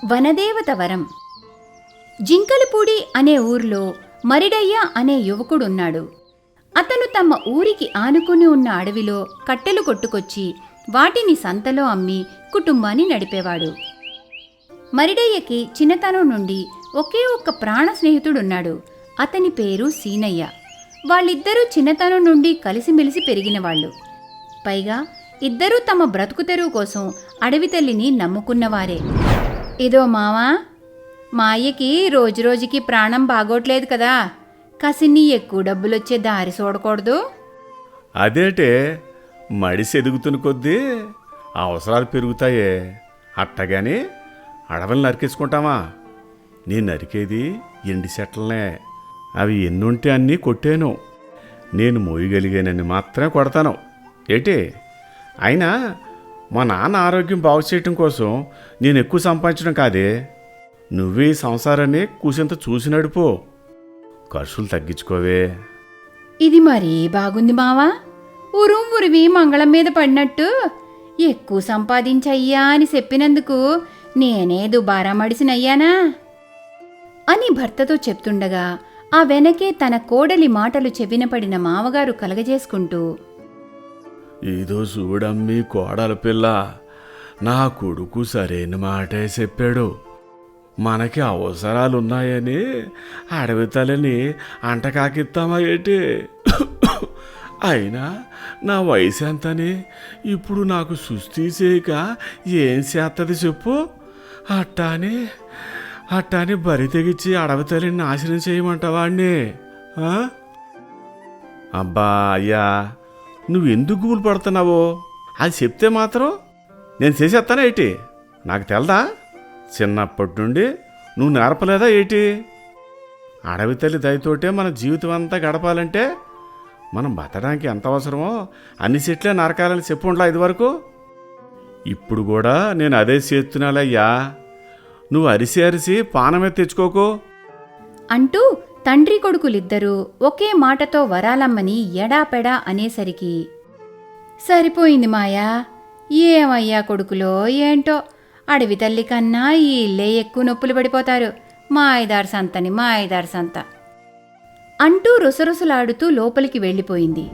వనదేవత వరం. జింకలపూడి అనే ఊర్లో మరిడయ్య అనే యువకుడున్నాడు. అతను తమ ఊరికి ఆనుకుని ఉన్న అడవిలో కట్టెలు కొట్టుకొచ్చి వాటిని సంతలో అమ్మి కుటుంబాన్ని నడిపేవాడు. మరిడయ్యకి చిన్నతనం నుండి ఒకే ఒక్క ప్రాణ స్నేహితుడున్నాడు. అతని పేరు సీనయ్య. వాళ్ళిద్దరూ చిన్నతనం నుండి కలిసిమెలిసి పెరిగినవాళ్ళు. పైగా ఇద్దరూ తమ బ్రతుకు తెరువు కోసం అడవి తల్లిని నమ్ముకున్నవారే. ఇదో మావా, మా అయ్యకి రోజురోజుకి ప్రాణం బాగోట్లేదు కదా, కాసిన్ని ఎక్కువ డబ్బులొచ్చే దారి చూడకూడదు. అదేటే మడిసి ఎదుగుతున్న కొద్దీ అవసరాలు పెరుగుతాయే, అట్టగాని అడవులు నరికేసుకుంటామా? నేను నరికేది ఎండి చెట్లనే. అవి ఎన్నుంటే అన్నీ కొట్టాను. నేను మోయగలిగానని మాత్రమే కొడతాను. ఏటి అయినా మా నాన్న ఆరోగ్యం బాగు చేయటం కోసం నేను ఎక్కువ సంపాదించడం కాదే. నువ్వే ఈ సంసారాన్ని కూసింత చూసి నడిపో, ఖర్చులు తగ్గించుకోవే. ఇది మరీ బాగుంది మావా. ఉరువి మంగళం మీద పడినట్టు ఎక్కువ సంపాదించయ్యా అని చెప్పినందుకు నేనే దుబారా మడిసినయ్యానా అని భర్తతో చెప్తుండగా ఆ వెనకే తన కోడలి మాటలు చెవిన పడిన మావగారు కలగజేసుకుంటూ, ఇదో చూడమ్మీ కోడల పిల్ల, నా కొడుకు సరైన మాటే చెప్పాడు. మనకి అవసరాలున్నాయని అడవి తల్లిని అంటకాకిస్తామా ఏంటి? అయినా నా వయసు ఎంతని ఇప్పుడు నాకు సుస్థి చేయక ఏం చేస్తుంది చెప్పు? అట్టాని బరి తెగిచ్చి అడవి తల్లిని నాశనం చేయమంటావాడిని? అబ్బా అయ్యా, నువ్వెందుకు గుబులు పడుతున్నావో అది చెప్తే మాత్రం నేను చేసేస్తానా ఏంటి? నాకు తెలదా? చిన్నప్పటి నుండి నువ్వు నేర్పలేదా ఏంటి? అడవి తల్లి దయతోటే మన జీవితం అంతా గడపాలంటే మనం బతకడానికి ఎంత అవసరమో అన్ని చెట్లే నరకాలని చెప్పుండలా ఇదివరకు. ఇప్పుడు కూడా నేను అదే చేస్తున్నాలయ్యా. నువ్వు అరిసి పానమే తెచ్చుకోకు అంటూ తండ్రి కొడుకులిద్దరూ ఒకే మాటతో వరాలమ్మని ఎడాపెడా అనేసరికి, సరిపోయింది మాయా, ఏమయ్యా కొడుకులో ఏంటో, అడవి తల్లి కన్నా ఈ ఇల్లే ఎక్కువ నొప్పులు పడిపోతారు, మాయదార్ సంత అంటూ రుసరుసలాడుతూ లోపలికి వెళ్ళిపోయింది.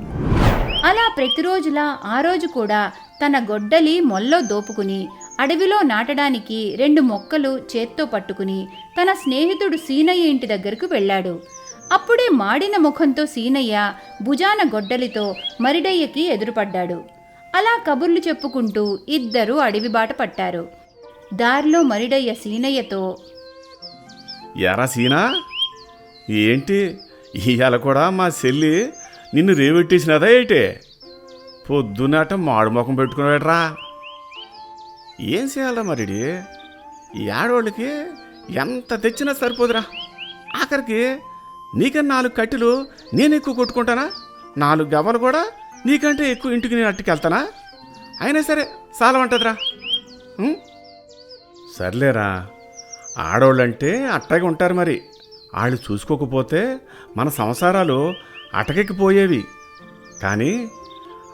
అలా ప్రతిరోజులా ఆ రోజు కూడా తన గొడ్డలి మొల్లో దోపుకుని అడవిలో నాటడానికి 2 మొక్కలు చేత్తో పట్టుకుని తన స్నేహితుడు సీనయ్య ఇంటి దగ్గరకు వెళ్ళాడు. అప్పుడే మాడిన ముఖంతో సీనయ్య భుజాన గొడ్డలితో మరిడయ్యకి ఎదురుపడ్డాడు. అలా కబుర్లు చెప్పుకుంటూ ఇద్దరూ అడవి బాట పట్టారు. దారిలో మరిడయ్య సీనయ్యతో, ఎరా సీనా, ఏంటి ఇవాళ కూడా మా చెల్లి నిన్ను రేవెట్టేసినదా ఏంటి? పొద్దున్నట మాడు ముఖం పెట్టుకున్నాడరా. ఏం చేయాలరా మరిడి? ఈ ఆడవాళ్ళకి ఎంత తెచ్చినా సరిపోదురా. ఆఖరికి నీకన్నా 4 కట్టెలు నేను ఎక్కువ కొట్టుకుంటానా? 4 గవ్వలు కూడా నీకంటే ఎక్కువ ఇంటికి నేను అట్టుకెళ్తానా? అయినా సరే చాలమంటదిరా. సర్లేరా, ఆడవాళ్ళంటే అట్టగా ఉంటారు. మరి వాళ్ళు చూసుకోకపోతే మన సంసారాలు అటకెక్కిపోయేవి. కానీ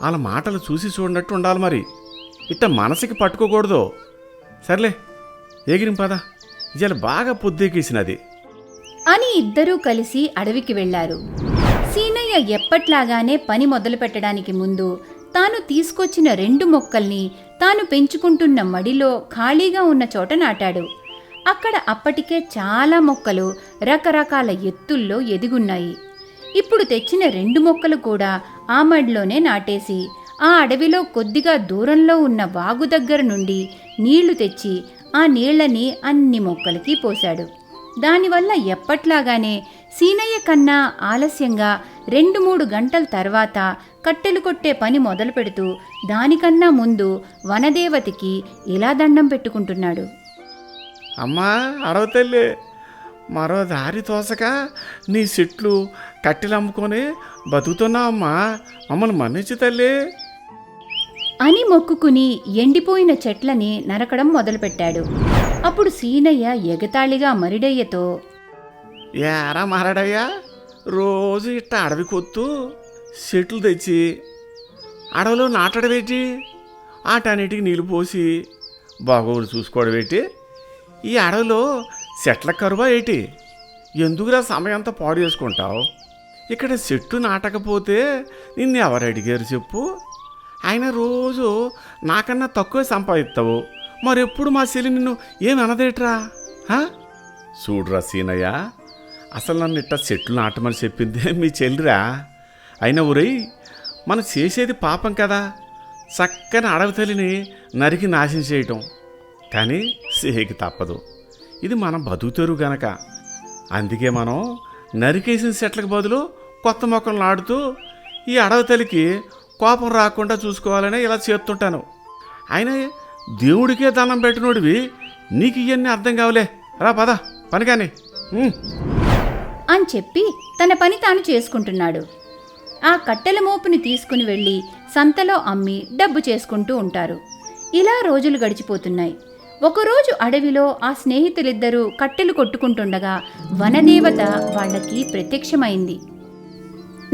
వాళ్ళ మాటలు చూసి చూడనట్టు ఉండాలి. మరి ఇట్ట మనసుకి పట్టుకోకూడదు. సర్లే, ఎగిరిం పద, ఇవాళ బాగా పొద్దెకేసినది అని ఇద్దరూ కలిసి అడవికి వెళ్లారు. సీనయ్య ఎప్పట్లాగానే పని మొదలు పెట్టడానికి ముందు తాను తీసుకొచ్చిన 2 మొక్కల్ని తాను పెంచుకుంటున్న మడిలో ఖాళీగా ఉన్న చోట నాటాడు. అక్కడ అప్పటికే చాలా మొక్కలు రకరకాల ఎత్తుల్లో ఎదిగున్నాయి. ఇప్పుడు తెచ్చిన 2 మొక్కలు కూడా ఆ మడిలోనే నాటేసి ఆ అడవిలో కొద్దిగా దూరంలో ఉన్న వాగు దగ్గర నుండి నీళ్లు తెచ్చి ఆ నీళ్లని అన్ని మొక్కలకి పోశాడు. దానివల్ల ఎప్పట్లాగానే సీనయ్య కన్నా ఆలస్యంగా 2-3 గంటల తర్వాత కట్టెలు కొట్టే పని మొదలు పెడుతూ దానికన్నా ముందు వనదేవతకి ఇలా దండం పెట్టుకుంటున్నాడు. అమ్మా అడవి తల్లి, మరో దారి తోసక నీ చెట్లు కట్టెలు అమ్ముకొని బతుకుతున్నావమ్మా, మమ్మల్ని మన్నించు తల్లి అని మొక్కుకుని ఎండిపోయిన చెట్లని నరకడం మొదలుపెట్టాడు. అప్పుడు సీనయ్య ఎగతాళిగా మరిడయ్యతో, ఏరా మరడయ్యా, రోజు ఇట్ట అడవి కొత్తు చెట్లు తెచ్చి అడవిలో నాటడవేటి, ఆటన్నిటికి నీళ్ళు పోసి బాగోగులు చూసుకోవడం ఏంటి? ఈ అడవిలో చెట్ల కరువా ఏంటి? ఎందుకురా సమయం అంతా పాడు చేసుకుంటావు? ఇక్కడ చెట్టు నాటకపోతే నిన్ను ఎవరు అడిగారు చెప్పు? ఆయన రోజు నాకన్నా తక్కువ సంపాదిస్తావు, మరెప్పుడు మా చెల్లి నిన్ను ఏమి అనదేట్రా? చూడురా సీనయ్య, అసలు నన్ను ఇట్ట చెట్లు నాటమని చెప్పిందే మీ చెల్లిరా. అయినా ఊరై మనం చేసేది పాపం కదా, చక్కని అడవి తల్లిని నరికి నాశనం చేయటం. కానీ సేకి తప్పదు, ఇది మనం బతుకుతారు గనక. అందుకే మనం నరికేసిన చెట్లకు బదులు కొత్త మొక్కలు నాటుతూ ఈ అడవి తల్లికి కోపం రాకుండా చూసుకోవాలని ఇలా చేస్తుంటాను. ఆయన దేవుడికే దండం పెట్టినోడివి, నీకు ఇవన్నీ అర్థం కావలే. రా పద పని కానీ అని చెప్పి తన పని తాను చేసుకుంటున్నాడు. ఆ కట్టెల మోపుని తీసుకుని వెళ్ళి సంతలో అమ్మి డబ్బు చేసుకుంటూ ఉంటారు. ఇలా రోజులు గడిచిపోతున్నాయి. ఒకరోజు అడవిలో ఆ స్నేహితులిద్దరూ కట్టెలు కొట్టుకుంటుండగా వనదేవత వాళ్ళకి ప్రత్యక్షమైంది.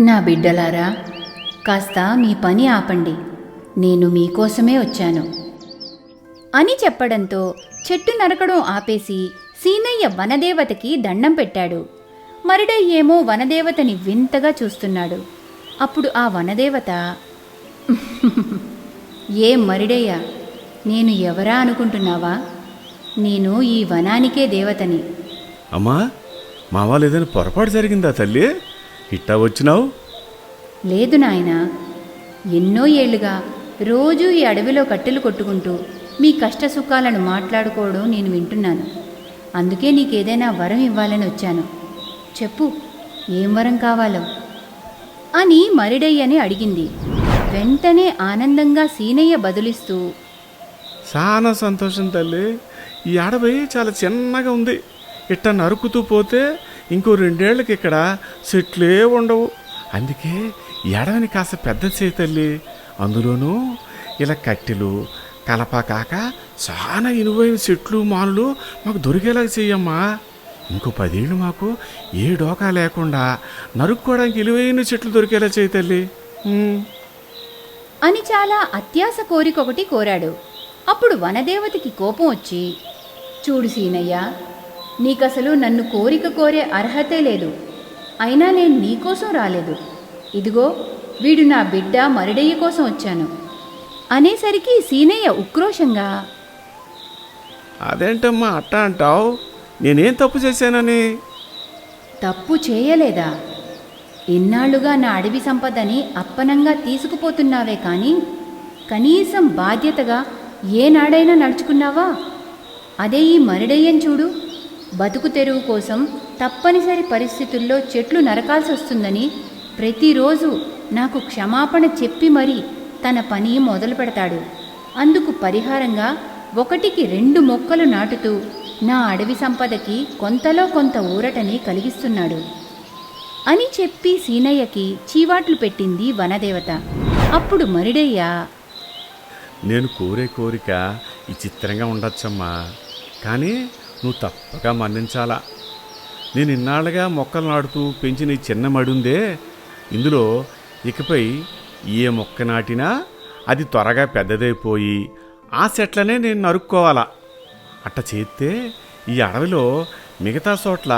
నా బిడ్డలారా, కాస్త మీ పని ఆపండి, నేను మీకోసమే వచ్చాను అని చెప్పడంతో చెట్టు నరకడం ఆపేసి సీనయ్య వనదేవతకి దండం పెట్టాడు. మరిడయ్యేమో వనదేవతని వింతగా చూస్తున్నాడు. అప్పుడు ఆ వనదేవత, ఏ మరిడయ్య, నేను ఎవరా అనుకుంటున్నావా? నేను ఈ వనానికే దేవతని. అమ్మా, మా వాళ్ళు ఏదైనా పొరపాటు జరిగిందా తల్లి? ఇట్టా వచ్చినావు? లేదు నాయనా, ఎన్నో ఏళ్లుగా రోజూ ఈ అడవిలో కట్టెలు కొట్టుకుంటూ మీ కష్టసుఖాలను మాట్లాడుకోవడం నేను వింటున్నాను. అందుకే నీకేదైనా వరం ఇవ్వాలని వచ్చాను. చెప్పు, ఏం వరం కావాలో అని మరిడయ్యని అడిగింది. వెంటనే ఆనందంగా సీనయ్య బదులిస్తూ, చాలా సంతోషం తల్లి, ఈ అడవి చాలా చిన్నగా ఉంది. ఇట్ట నరుకుతూ పోతే ఇంకో 2 ఏళ్ళకి ఇక్కడ చెట్లే ఉండవు. అందుకే ఈ అడవిని కాస్త పెద్ద చేయి తల్లి. అందులోనూ ఇలా కట్టెలు కలప కాక చాలా ఇనువైన చెట్లు మానులు మాకు దొరికేలాగా చెయ్యమ్మా. ఇంకో 10 ఏళ్ళు మాకు ఏ డోకా లేకుండా నరుక్కోవడానికి విలువైన చెట్లు దొరికేలా చేయి తల్లి అని చాలా అత్యాశ కోరికొకటి కోరాడు. అప్పుడు వనదేవతకి కోపం వచ్చి, చూడు సీనయ్య, నీకసలు నన్ను కోరిక కోరే అర్హతే లేదు. అయినా నేను నీకోసం రాలేదు. ఇదిగో వీడు నా బిడ్డ మరిడయ్య కోసం వచ్చాను అనేసరికి సీనయ్య ఉక్రోషంగా, అదేంటమ్మా అట్టా అంటావు? నేనేం తప్పు చేశానని? తప్పు చేయలేదా? ఇన్నాళ్లుగా నా అడవి సంపదని అప్పనంగా తీసుకుపోతున్నావే కానీ కనీసం బాధ్యతగా ఏనాడైనా నడుచుకున్నావా? అదే ఈ మరిడయ్యని చూడు, బతుకు తెరువు కోసం తప్పనిసరి పరిస్థితుల్లో చెట్లు నరకాల్సి వస్తుందని ప్రతిరోజు నాకు క్షమాపణ చెప్పి మరీ తన పని మొదలు పెడతాడు. అందుకు పరిహారంగా 1కి 2 మొక్కలు నాటుతూ నా అడవి సంపదకి కొంతలో కొంత ఊరటని కలిగిస్తున్నాడు అని చెప్పి సీనయ్యకి చీవాట్లు పెట్టింది వనదేవత. అప్పుడు మరిడయ్య, నేను కోరే కోరిక విచిత్రంగా ఉండొచ్చమ్మా, కానీ నువ్వు తప్పక మన్నించాలా. నేను ఇన్నాళ్ళుగా మొక్కలు నాటుతూ పెంచిన ఈ చిన్న మడుందే, ఇందులో ఇకపై ఏ మొక్క నాటినా అది త్వరగా పెద్దదైపోయి ఆ చెట్లనే నేను నరుక్కోవాలా. అట్ట చేస్తే ఈ అడవిలో మిగతా చోట్ల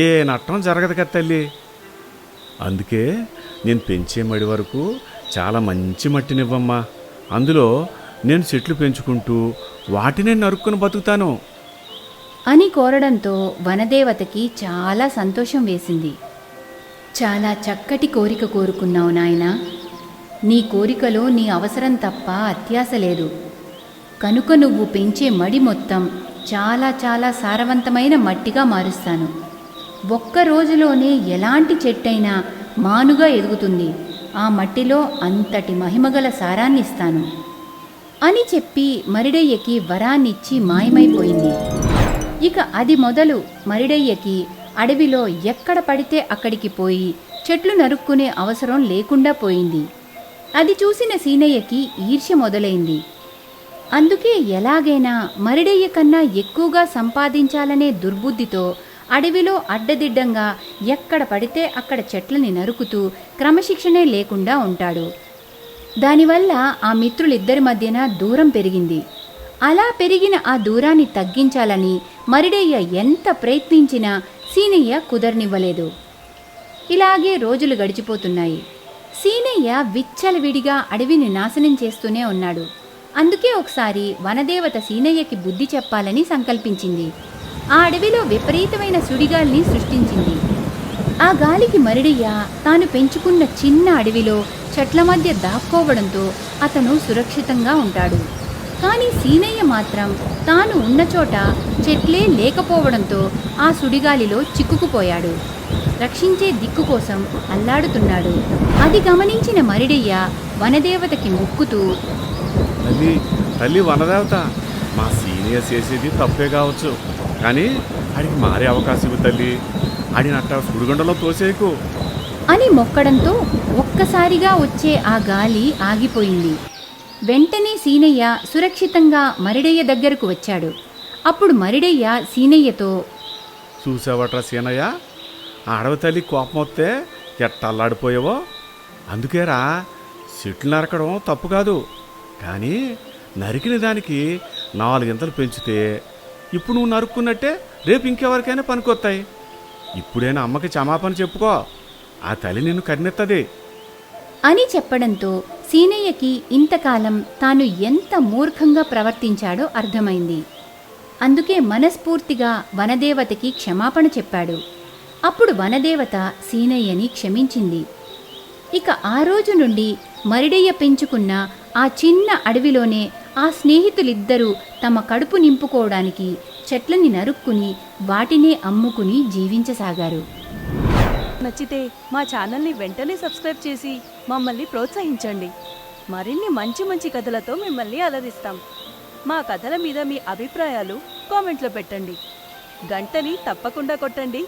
ఏ నట్టం జరగదు కదా తల్లి. అందుకే నేను పెంచే మడి వరకు చాలా మంచి మట్టినివ్వమ్మా. అందులో నేను చెట్లు పెంచుకుంటూ వాటినే నరుక్కుని బతుకుతాను అని కోరడంతో వనదేవతకి చాలా సంతోషం వేసింది. చాలా చక్కటి కోరిక కోరుకున్నావు నాయనా. నీ కోరికలో నీ అవసరం తప్ప అత్యాశ లేదు. కనుక నువ్వు పెంచే మడి మొత్తం చాలా చాలా సారవంతమైన మట్టిగా మారుస్తాను. 1 రోజులోనే ఎలాంటి చెట్టైనా మానుగా ఎదుగుతుంది. ఆ మట్టిలో అంతటి మహిమగల సారాన్ని ఇస్తాను అని చెప్పి మరిడయ్యకి వరాన్నిచ్చి మాయమైపోయింది. ఇక అది మొదలు మరిడయ్యకి అడవిలో ఎక్కడ పడితే అక్కడికి పోయి చెట్లు నరుక్కునే అవసరం లేకుండా పోయింది. అది చూసిన సీనయ్యకి ఈర్ష్య మొదలైంది. అందుకే ఎలాగైనా మరిడయ్య కన్నా ఎక్కువగా సంపాదించాలనే దుర్బుద్ధితో అడవిలో అడ్డదిడ్డంగా ఎక్కడ పడితే అక్కడ చెట్లని నరుకుతూ క్రమశిక్షణే లేకుండా ఉంటాడు. దానివల్ల ఆ మిత్రులిద్దరి మధ్యన దూరం పెరిగింది. అలా పెరిగిన ఆ దూరాన్ని తగ్గించాలని మరిడయ్య ఎంత ప్రయత్నించినా సీనయ్య కుదరనివ్వలేదు. ఇలాగే రోజులు గడిచిపోతున్నాయి. సీనయ్య విచ్చలవిడిగా అడవిని నాశనం చేస్తూనే ఉన్నాడు. అందుకే ఒకసారి వనదేవత సీనయ్యకి బుద్ధి చెప్పాలని సంకల్పించింది. ఆ అడవిలో విపరీతమైన సుడిగాలిని సృష్టించింది. ఆ గాలికి మరిడయ్య తాను పెంచుకున్న చిన్న అడవిలో చెట్ల మధ్య దాక్కోవడంతో అతను సురక్షితంగా ఉంటాడు. కానీ సీనయ్య మాత్రం తాను ఉన్న చోట చెట్లే లేకపోవడంతో ఆ సుడిగాలిలో చిక్కుకుపోయాడు. రక్షించే దిక్కు కోసం అల్లాడుతున్నాడు. అది గమనించిన మరిడయ్య వనదేవతకి మొక్కుతూ, తల్లి తల్లి వనదేవత, మా సీనియర్ చేసేది తప్పే కావచ్చు, కానీ ఆడికి మారే అవకాశం ఇవ్వు తల్లి. ఆడినట్ట సుడిగుండంలో తోసేయకు అని మొక్కడంతో ఒక్కసారిగా వచ్చే ఆ గాలి ఆగిపోయింది. వెంటనే సీనయ్య సురక్షితంగా మరిడయ్య దగ్గరకు వచ్చాడు. అప్పుడు మరిడయ్య సీనయ్యతో, చూసావట్రా సీనయ్య, ఆడవ తల్లి కోపం వస్తే ఎట్టల్లాడిపోయావో. అందుకేరా చెట్లు నరకడం తప్పు కాదు, కానీ నరికిన దానికి 4 గింతలు పెంచితే ఇప్పుడు నువ్వు నరుక్కున్నట్టే రేపు ఇంకెవరికైనా పనికొస్తాయి. ఇప్పుడైనా అమ్మకి క్షమాపణ చెప్పుకో, ఆ తల్లి నిన్ను కన్నెత్తది అని చెప్పడంతో సీనయ్యకి ఇంతకాలం తాను ఎంత మూర్ఖంగా ప్రవర్తించాడో అర్థమైంది. అందుకే మనస్ఫూర్తిగా వనదేవతకి క్షమాపణ చెప్పాడు. అప్పుడు వనదేవత సీనయ్యని క్షమించింది. ఇక ఆ రోజు నుండి మరిడయ్య పెంచుకున్న ఆ చిన్న అడవిలోనే ఆ స్నేహితులిద్దరూ తమ కడుపు నింపుకోవడానికి చెట్లని నరుక్కుని వాటినే అమ్ముకుని జీవించసాగారు. నచ్చితే మా ఛానల్ని వెంటనే సబ్స్క్రైబ్ చేసి మమ్మల్ని ప్రోత్సహించండి. మరిన్ని మంచి మంచి కథలతో మిమ్మల్ని అలరిస్తాం. మా కథల మీద మీ అభిప్రాయాలు కామెంట్లో పెట్టండి. గంటని తప్పకుండా కొట్టండి.